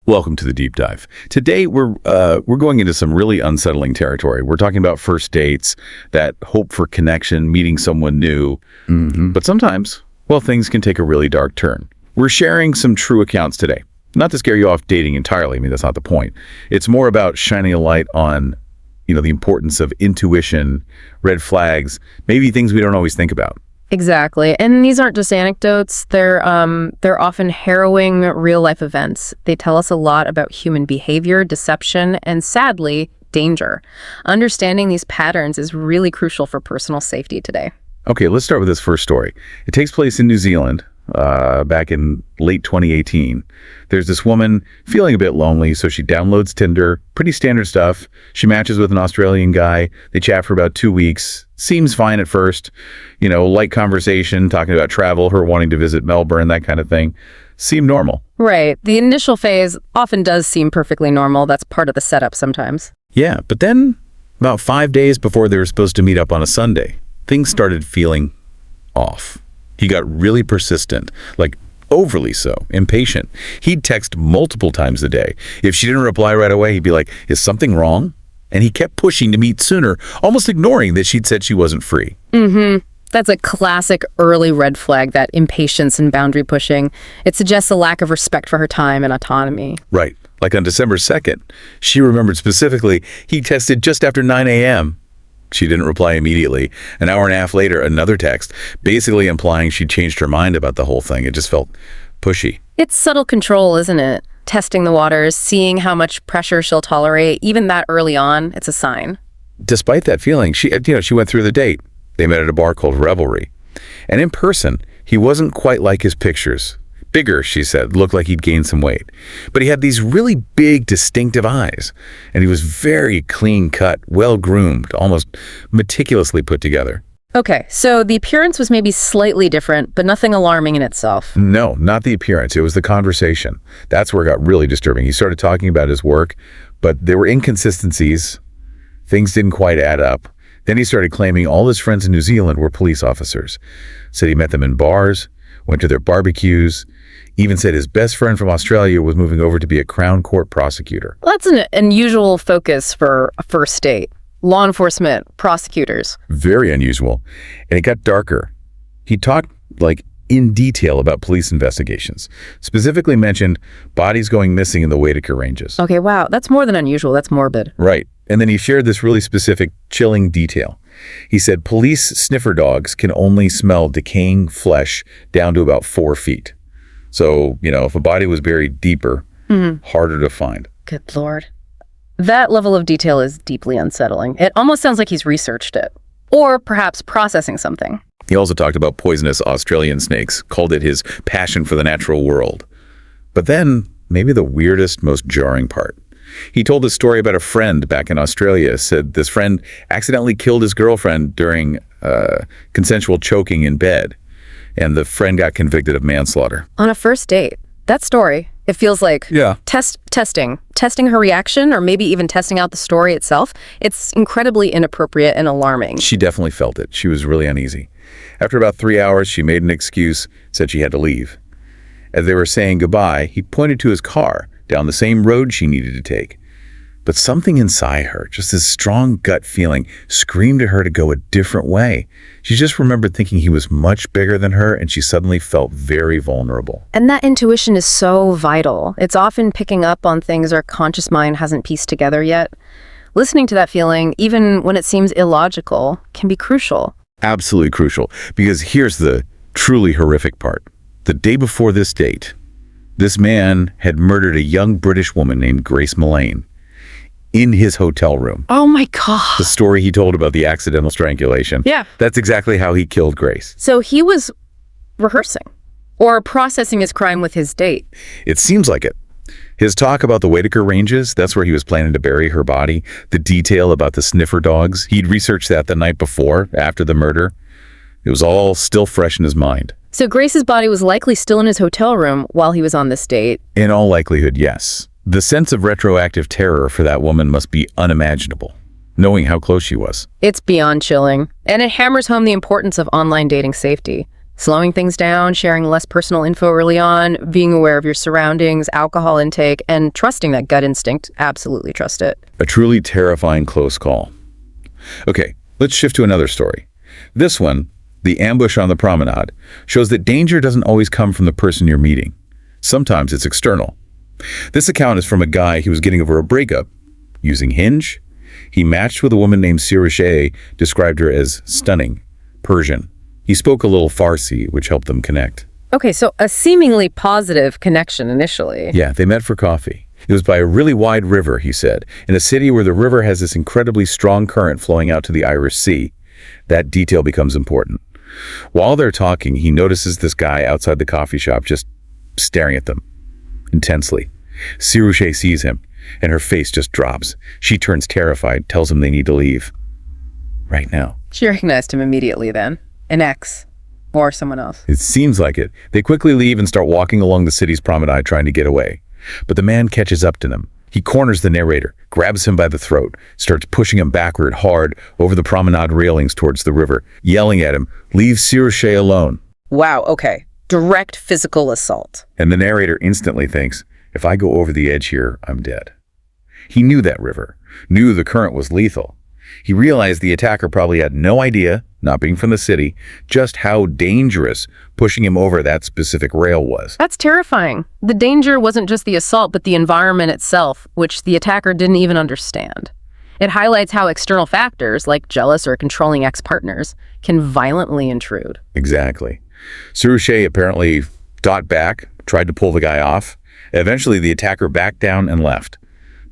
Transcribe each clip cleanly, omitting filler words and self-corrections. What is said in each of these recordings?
Welcome to the deep dive. Today we're going into some really unsettling territory. We're talking about first dates, that hope for connection, meeting someone new. But sometimes, well, things can take a really dark turn. We're sharing some true accounts today. Not to scare you off dating entirely. I mean, that's not the point. It's more about shining a light on, the importance of intuition, red flags, maybe things we don't always think about. Exactly. And these aren't just anecdotes. They're often harrowing real-life events. They tell us a lot about human behavior, deception, and sadly, danger. Understanding these patterns is really crucial for personal safety today. Okay, let's start with this first story. It takes place in New Zealand, back in late 2018. There's this woman feeling a bit lonely, so she downloads Tinder. Pretty standard stuff. She matches with an Australian guy. They chat for about 2 weeks. Seems fine at first. Light conversation, talking about travel, her wanting to visit Melbourne, that kind of thing. Seemed normal. Right. The initial phase often does seem perfectly normal. That's part of the setup sometimes. Yeah, but then about 5 days before they were supposed to meet up on a Sunday, things started feeling off. He got really persistent, like overly so, impatient. He'd text multiple times a day. If she didn't reply right away, he'd be like, "Is something wrong?" And he kept pushing to meet sooner, almost ignoring that she'd said she wasn't free. That's a classic early red flag, that impatience and boundary pushing. It suggests a lack of respect for her time and autonomy. Right. Like on December 2nd, she remembered specifically, he texted just after 9 a.m. She didn't reply immediately. An hour and a half later, another text, basically implying she'd changed her mind about the whole thing. It just felt pushy. It's subtle control, isn't it? Testing the waters, seeing how much pressure she'll tolerate. Even that early on, it's a sign. Despite that feeling, she went through the date. They met at a bar called Revelry. And in person, he wasn't quite like his pictures. Bigger, she said, looked like he'd gained some weight. But he had these really big, distinctive eyes. And he was very clean-cut, well-groomed, almost meticulously put together. Okay, so the appearance was maybe slightly different, but nothing alarming in itself. No, not the appearance. It was the conversation. That's where it got really disturbing. He started talking about his work, but there were inconsistencies. Things didn't quite add up. Then he started claiming all his friends in New Zealand were police officers. Said he met them in bars, went to their barbecues, even said his best friend from Australia was moving over to be a Crown Court prosecutor. Well, that's an unusual focus for a first date. Law enforcement, prosecutors. Very unusual. And it got darker. He talked, in detail about police investigations. Specifically mentioned bodies going missing in the Whittaker Ranges. Okay, wow. That's more than unusual. That's morbid. Right. And then he shared this really specific, chilling detail. He said police sniffer dogs can only smell decaying flesh down to about 4 feet. So, if a body was buried deeper, harder to find. Good Lord. That level of detail is deeply unsettling. It almost sounds like he's researched it. Or perhaps processing something. He also talked about poisonous Australian snakes, called it his passion for the natural world. But then, maybe the weirdest, most jarring part. He told this story about a friend back in Australia. Said this friend accidentally killed his girlfriend during consensual choking in bed. And the friend got convicted of manslaughter. On a first date. That story, it feels like testing her reaction, or maybe even testing out the story itself. It's incredibly inappropriate and alarming. She definitely felt it. She was really uneasy. After about 3 hours, she made an excuse, said she had to leave. As they were saying goodbye, he pointed to his car down the same road she needed to take. But something inside her, just this strong gut feeling, screamed at her to go a different way. She just remembered thinking he was much bigger than her, and she suddenly felt very vulnerable. And that intuition is so vital. It's often picking up on things our conscious mind hasn't pieced together yet. Listening to that feeling, even when it seems illogical, can be crucial. Absolutely crucial, because here's the truly horrific part. The day before this date, this man had murdered a young British woman named Grace Mullane in his hotel room. Oh my God. The story he told about the accidental strangulation. Yeah. That's exactly how he killed Grace. So he was rehearsing or processing his crime with his date. It seems like it. His talk about the Whittaker Ranges, that's where he was planning to bury her body. The detail about the sniffer dogs, he'd researched that the night before, after the murder. It was all still fresh in his mind. So Grace's body was likely still in his hotel room while he was on this date? In all likelihood, yes. The sense of retroactive terror for that woman must be unimaginable, knowing how close she was. It's beyond chilling. And it hammers home the importance of online dating safety. Slowing things down, sharing less personal info early on, being aware of your surroundings, alcohol intake, and trusting that gut instinct. Absolutely trust it. A truly terrifying close call. Okay, let's shift to another story. This one, the ambush on the promenade, shows that danger doesn't always come from the person you're meeting. Sometimes it's external. This account is from a guy who was getting over a breakup. Using Hinge, he matched with a woman named Sirishay, described her as stunning, Persian. He spoke a little Farsi, which helped them connect. Okay, so a seemingly positive connection initially. Yeah, they met for coffee. It was by a really wide river, he said, in a city where the river has this incredibly strong current flowing out to the Irish Sea. That detail becomes important. While they're talking, he notices this guy outside the coffee shop just staring at them intensely. Sirishay sees him, and her face just drops. She turns terrified, tells him they need to leave. Right now. She recognized him immediately then. An ex. Or someone else. It seems like it. They quickly leave and start walking along the city's promenade trying to get away. But the man catches up to them. He corners the narrator, grabs him by the throat, starts pushing him backward hard over the promenade railings towards the river, yelling at him, "Leave Sirishay alone." Wow, okay. Direct physical assault. And the narrator instantly thinks, if I go over the edge here, I'm dead. He knew that river, knew the current was lethal. He realized the attacker probably had no idea, not being from the city, just how dangerous pushing him over that specific rail was. That's terrifying. The danger wasn't just the assault, but the environment itself, which the attacker didn't even understand. It highlights how external factors, like jealous or controlling ex-partners, can violently intrude. Exactly. Sirishay apparently fought back, tried to pull the guy off. Eventually, the attacker backed down and left.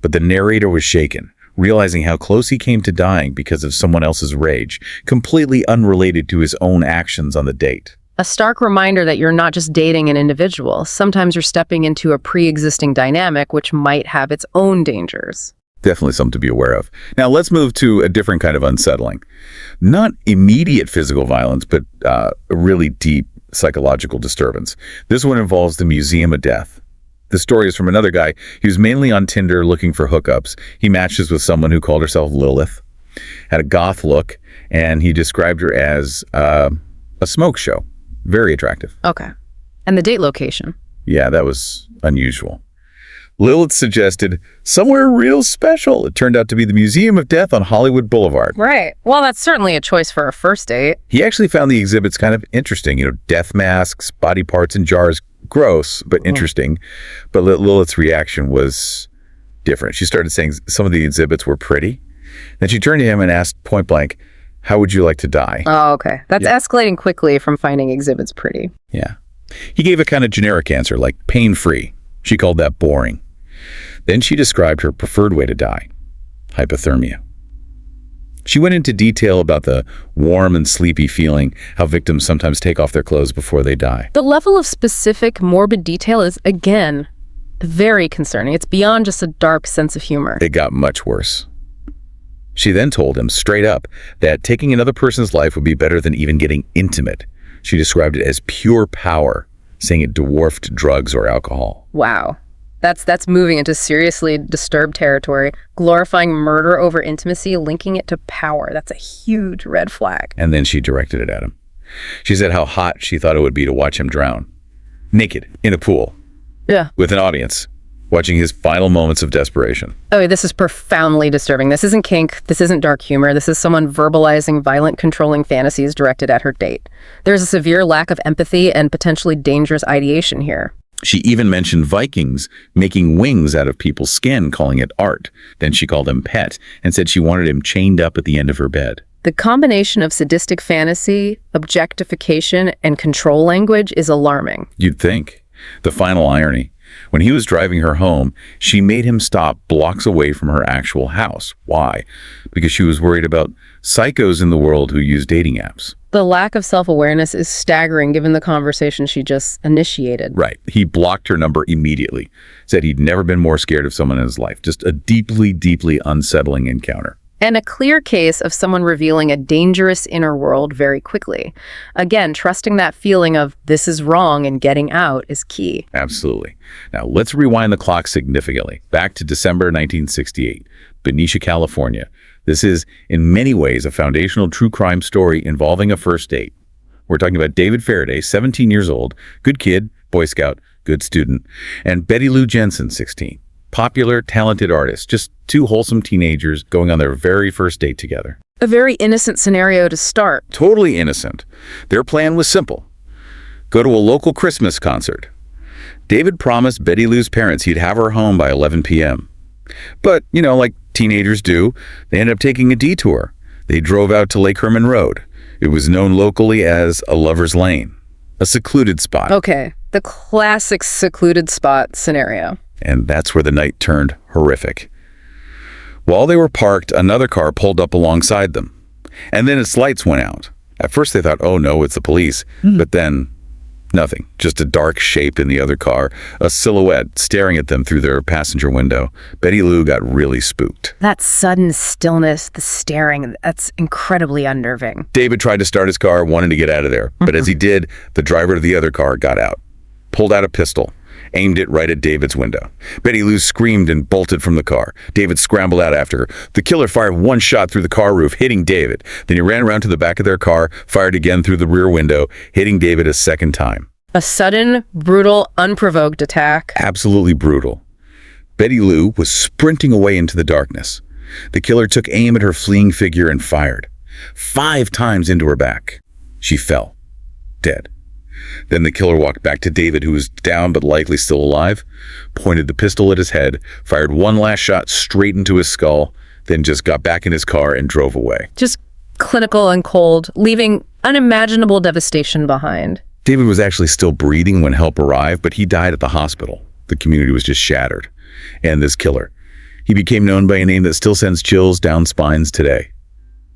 But the narrator was shaken, realizing how close he came to dying because of someone else's rage, completely unrelated to his own actions on the date. A stark reminder that you're not just dating an individual. Sometimes you're stepping into a pre-existing dynamic which might have its own dangers. Definitely something to be aware of. Now, let's move to a different kind of unsettling. Not immediate physical violence, but a really deep psychological disturbance. This one involves the Museum of Death. The story is from another guy. He was mainly on Tinder looking for hookups. He matches with someone who called herself Lilith, had a goth look, and he described her as a smoke show. Very attractive. Okay. And the date location? Yeah, that was unusual. Lilith suggested somewhere real special. It turned out to be the Museum of Death on Hollywood Boulevard. Right. Well, that's certainly a choice for a first date. He actually found the exhibits kind of interesting. Death masks, body parts in jars. Gross, but interesting. But Lilith's reaction was different. She started saying some of the exhibits were pretty. Then she turned to him and asked point blank, "How would you like to die?" Oh, okay. That's escalating quickly from finding exhibits pretty. Yeah. He gave a kind of generic answer, like pain-free. She called that boring. Then she described her preferred way to die, hypothermia. She went into detail about the warm and sleepy feeling, how victims sometimes take off their clothes before they die. The level of specific, morbid detail is, again, very concerning. It's beyond just a dark sense of humor. It got much worse. She then told him straight up that taking another person's life would be better than even getting intimate. She described it as pure power, saying it dwarfed drugs or alcohol. Wow. That's moving into seriously disturbed territory, glorifying murder over intimacy, linking it to power. That's a huge red flag. And then she directed it at him. She said how hot she thought it would be to watch him drown. Naked, in a pool. Yeah. With an audience, watching his final moments of desperation. Oh, this is profoundly disturbing. This isn't kink. This isn't dark humor. This is someone verbalizing violent, controlling fantasies directed at her date. There's a severe lack of empathy and potentially dangerous ideation here. She even mentioned Vikings making wings out of people's skin, calling it art. Then she called him pet and said she wanted him chained up at the end of her bed. The combination of sadistic fantasy, objectification, and control language is alarming. You'd think. The final irony. When he was driving her home, she made him stop blocks away from her actual house. Why? Because she was worried about psychos in the world who use dating apps. The lack of self-awareness is staggering given the conversation she just initiated. Right. He blocked her number immediately. Said he'd never been more scared of someone in his life. Just a deeply, deeply unsettling encounter. And a clear case of someone revealing a dangerous inner world very quickly. Again, trusting that feeling of this is wrong and getting out is key. Absolutely. Now, let's rewind the clock significantly. Back to December 1968, Benicia, California. This is, in many ways, a foundational true crime story involving a first date. We're talking about David Faraday, 17 years old, good kid, Boy Scout, good student, and Betty Lou Jensen, 16. Popular, talented artist, just two wholesome teenagers going on their very first date together. A very innocent scenario to start. Totally innocent. Their plan was simple. Go to a local Christmas concert. David promised Betty Lou's parents he'd have her home by 11 p.m. But, like teenagers do, they ended up taking a detour. They drove out to Lake Herman Road. It was known locally as a lover's lane, a secluded spot. Okay, the classic secluded spot scenario. And that's where the night turned horrific. While they were parked, another car pulled up alongside them. And then its lights went out. At first they thought, oh no, it's the police. But then, nothing. Just a dark shape in the other car, a silhouette staring at them through their passenger window. Betty Lou got really spooked. That sudden stillness, the staring, that's incredibly unnerving. David tried to start his car, wanting to get out of there. But as he did, the driver of the other car got out, pulled out a pistol, aimed it right at David's window. Betty Lou screamed and bolted from the car. David scrambled out after her. The killer fired one shot through the car roof, hitting David. Then he ran around to the back of their car, fired again through the rear window, hitting David a second time. A sudden, brutal, unprovoked attack. Absolutely brutal. Betty Lou was sprinting away into the darkness. The killer took aim at her fleeing figure and fired. 5 times into her back. She fell, dead. Then the killer walked back to David, who was down but likely still alive, pointed the pistol at his head, fired one last shot straight into his skull, then just got back in his car and drove away. Just clinical and cold, leaving unimaginable devastation behind. David was actually still breathing when help arrived, but he died at the hospital. The community was just shattered. And this killer, he became known by a name that still sends chills down spines today.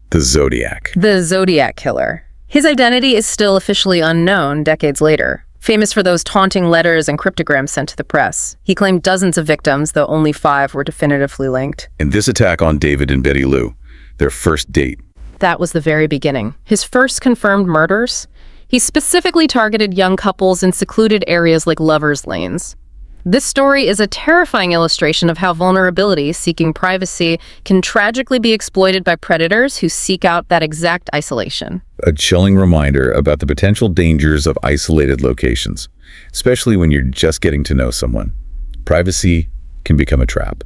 The Zodiac. The Zodiac Killer. His identity is still officially unknown decades later. Famous for those taunting letters and cryptograms sent to the press. He claimed dozens of victims, though only 5 were definitively linked. And this attack on David and Betty Lou, their first date. That was the very beginning. His first confirmed murders? He specifically targeted young couples in secluded areas like lovers' lanes. This story is a terrifying illustration of how vulnerability, seeking privacy, can tragically be exploited by predators who seek out that exact isolation. A chilling reminder about the potential dangers of isolated locations, especially when you're just getting to know someone. Privacy can become a trap.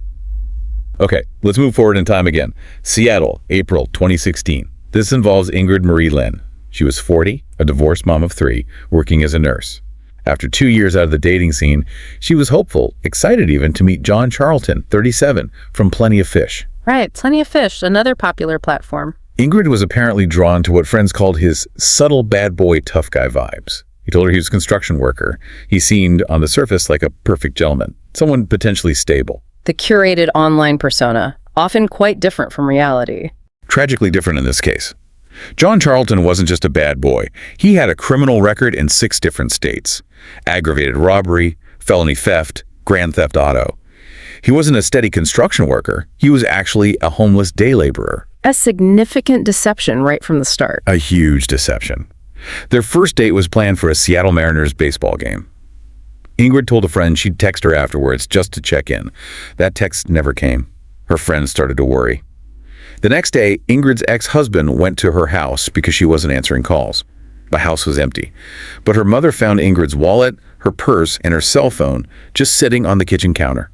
Okay, let's move forward in time again. Seattle, April 2016. This involves Ingrid Marie Lynn. She was 40, a divorced mom of 3, working as a nurse. After 2 years out of the dating scene, she was hopeful, excited even, to meet John Charlton, 37, from Plenty of Fish. Right, Plenty of Fish, another popular platform. Ingrid was apparently drawn to what friends called his subtle bad boy tough guy vibes. He told her he was a construction worker. He seemed, on the surface, like a perfect gentleman, someone potentially stable. The curated online persona, often quite different from reality. Tragically different in this case. John Charlton wasn't just a bad boy. He had a criminal record in 6 different states. Aggravated robbery, felony theft, grand theft auto. He wasn't a steady construction worker. He was actually a homeless day laborer. A significant deception right from the start. A huge deception. Their first date was planned for a Seattle Mariners baseball game. Ingrid told a friend she'd text her afterwards just to check in. That text never came. Her friend started to worry. The next day, Ingrid's ex-husband went to her house because she wasn't answering calls. The house was empty, but her mother found Ingrid's wallet, her purse, and her cell phone just sitting on the kitchen counter,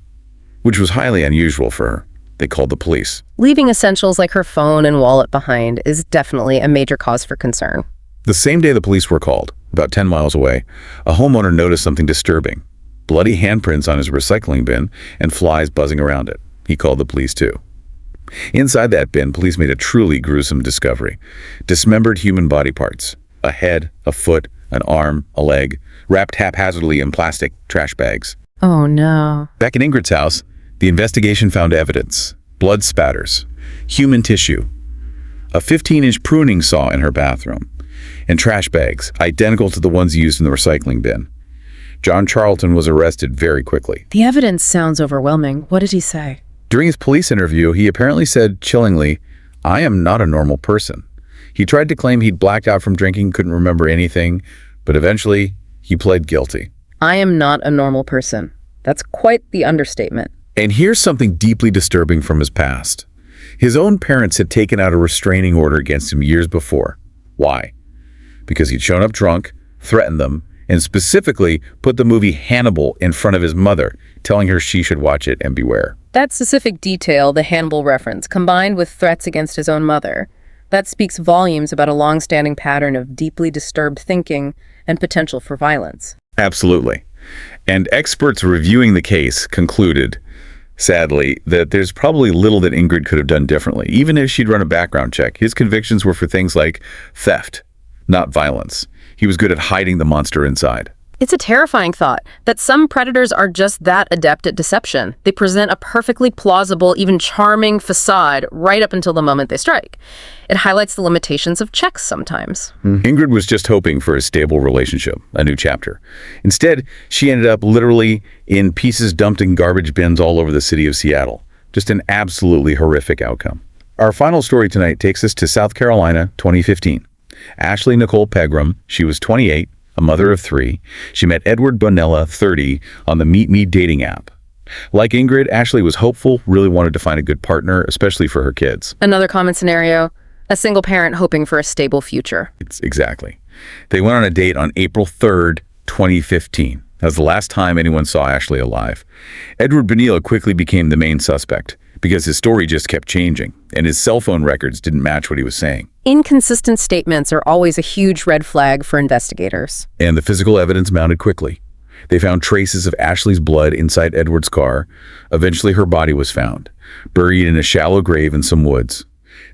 which was highly unusual for her. They called the police. Leaving essentials like her phone and wallet behind is definitely a major cause for concern. The same day the police were called, about 10 miles away, a homeowner noticed something disturbing. Bloody handprints on his recycling bin and flies buzzing around it. He called the police too. Inside that bin, police made a truly gruesome discovery. Dismembered human body parts. A head, a foot, an arm, a leg, wrapped haphazardly in plastic trash bags. Oh no. Back in Ingrid's house, the investigation found evidence. Blood spatters, human tissue, a 15-inch pruning saw in her bathroom, and trash bags, identical to the ones used in the recycling bin. John Charlton was arrested very quickly. The evidence sounds overwhelming. What did he say? During his police interview, he apparently said chillingly, "I am not a normal person." He tried to claim he'd blacked out from drinking, couldn't remember anything, but eventually he pled guilty. I am not a normal person. That's quite the understatement. And here's something deeply disturbing from his past. His own parents had taken out a restraining order against him years before. Why? because he'd shown up drunk, threatened them, and specifically put the movie Hannibal in front of his mother, telling her she should watch it and beware. That specific detail, the Hannibal reference, combined with threats against his own mother, that speaks volumes about a long-standing pattern of deeply disturbed thinking and potential for violence. Absolutely. And experts reviewing the case concluded, sadly, that there's probably little that Ingrid could have done differently. Even if she'd run a background check, his convictions were for things like theft, not violence. He was good at hiding the monster inside. It's a terrifying thought that some predators are just that adept at deception. They present a perfectly plausible, even charming facade right up until the moment they strike. It highlights the limitations of checks sometimes. Ingrid was just hoping for a stable relationship, a new chapter. Instead, she ended up literally in pieces dumped in garbage bins all over the city of Seattle. Just an absolutely horrific outcome. Our final story tonight takes us to South Carolina, 2015. Ashley Nicole Pegram, she was 28, a mother of 3. She met Edward Bonella, 30, on the Meet Me dating app. Like Ingrid, Ashley was hopeful, really wanted to find a good partner, especially for her kids. Another common scenario, a single parent hoping for a stable future. Exactly. They went on a date on April 3rd, 2015. That was the last time anyone saw Ashley alive. Edward Bonilla quickly became the main suspect because his story just kept changing, and his cell phone records didn't match what he was saying. Inconsistent statements are always a huge red flag for investigators. And the physical evidence mounted quickly. They found traces of Ashley's blood inside Edward's car. Eventually, her body was found, buried in a shallow grave in some woods.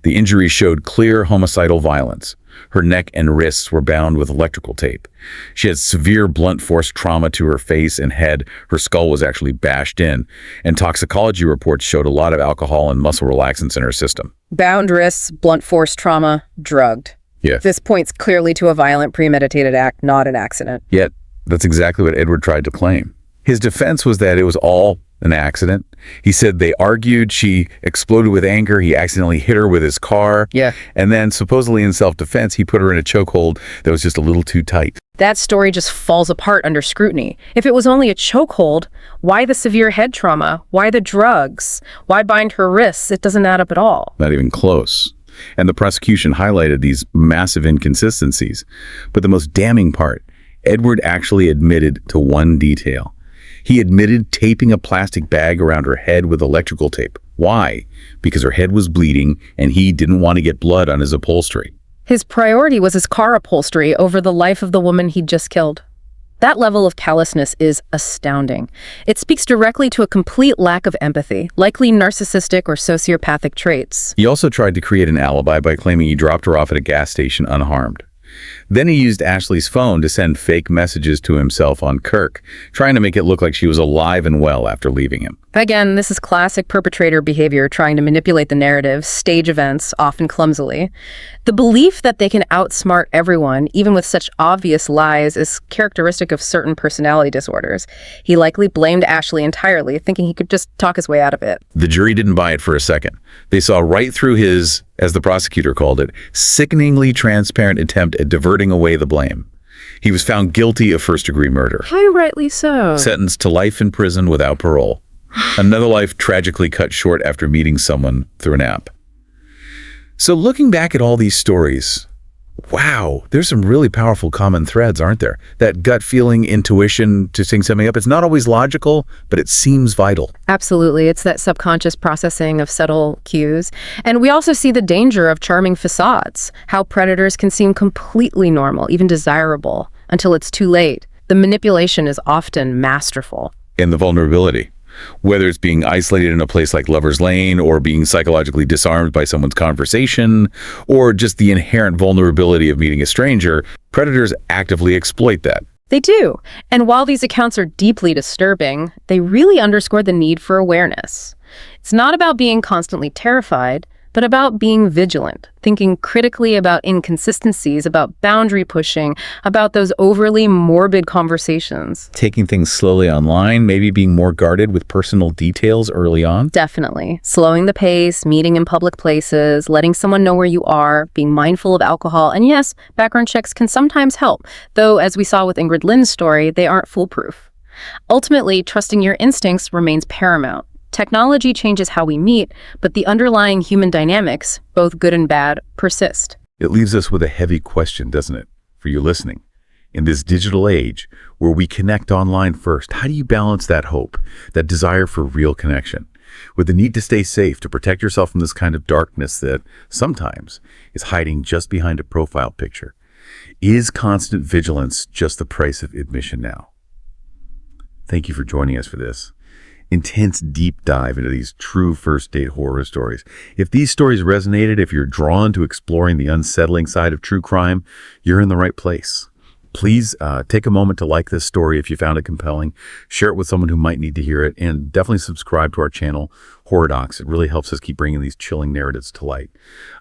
The injuries showed clear homicidal violence. Her neck and wrists were bound with electrical tape. She had severe blunt force trauma to her face and head. Her skull was actually bashed in, and toxicology reports showed a lot of alcohol and muscle relaxants in her system. Bound wrists, blunt force trauma, drugged. Yeah. This points clearly to a violent, premeditated act, not an accident. Yet, that's exactly what Edward tried to claim. His defense was that it was all an accident. He said they argued, she exploded with anger, he accidentally hit her with his car. Yeah. And then, supposedly in self-defense, he put her in a chokehold that was just a little too tight. That story just falls apart under scrutiny. If it was only a chokehold, why the severe head trauma? Why the drugs? Why bind her wrists? It doesn't add up at all. Not even close. And the prosecution highlighted these massive inconsistencies. But the most damning part, Edward actually admitted to one detail. He admitted taping a plastic bag around her head with electrical tape. Why? Because her head was bleeding and he didn't want to get blood on his upholstery. His priority was his car upholstery over the life of the woman he'd just killed. That level of callousness is astounding. It speaks directly to a complete lack of empathy, likely narcissistic or sociopathic traits. He also tried to create an alibi by claiming he dropped her off at a gas station unharmed. Then he used Ashley's phone to send fake messages to himself on Kirk, trying to make it look like she was alive and well after leaving him. Again, this is classic perpetrator behavior, trying to manipulate the narrative, stage events, often clumsily. The belief that they can outsmart everyone, even with such obvious lies, is characteristic of certain personality disorders. He likely blamed Ashley entirely, thinking he could just talk his way out of it. The jury didn't buy it for a second. They saw right through his, as the prosecutor called it, sickeningly transparent attempt at diverting away the blame. He was found guilty of first-degree murder. How rightly so. Sentenced to life in prison without parole. Another life tragically cut short after meeting someone through an app. So looking back at all these stories, wow, there's some really powerful common threads, aren't there? That gut feeling, intuition to sing something up. It's not always logical, but it seems vital. Absolutely. It's that subconscious processing of subtle cues. And we also see the danger of charming facades, how predators can seem completely normal, even desirable, until it's too late. The manipulation is often masterful. And the vulnerability. Whether it's being isolated in a place like Lover's Lane or being psychologically disarmed by someone's conversation or just the inherent vulnerability of meeting a stranger, predators actively exploit that. They do. And while these accounts are deeply disturbing, they really underscore the need for awareness. It's not about being constantly terrified, but about being vigilant, thinking critically about inconsistencies, about boundary pushing, about those overly morbid conversations. Taking things slowly online, maybe being more guarded with personal details early on. Definitely. Slowing the pace, meeting in public places, letting someone know where you are, being mindful of alcohol. And yes, background checks can sometimes help, though as we saw with Ingrid Lynn's story, they aren't foolproof. Ultimately, trusting your instincts remains paramount. Technology changes how we meet, but the underlying human dynamics, both good and bad, persist. It leaves us with a heavy question, doesn't it? for you listening. In this digital age where we connect online first, how do you balance that hope, that desire for real connection, with the need to stay safe, to protect yourself from this kind of darkness that sometimes is hiding just behind a profile picture? Is constant vigilance just the price of admission now? Thank you for joining us for this intense deep dive into these true first date horror stories. If these stories resonated, if you're drawn to exploring the unsettling side of true crime, you're in the right place. Please take a moment to like this story if you found it compelling, share it with someone who might need to hear it, and definitely subscribe to our channel, Docx. It really helps us keep bringing these chilling narratives to light.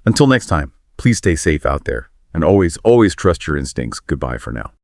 Until next time, please stay safe out there, and always, always trust your instincts. Goodbye for now.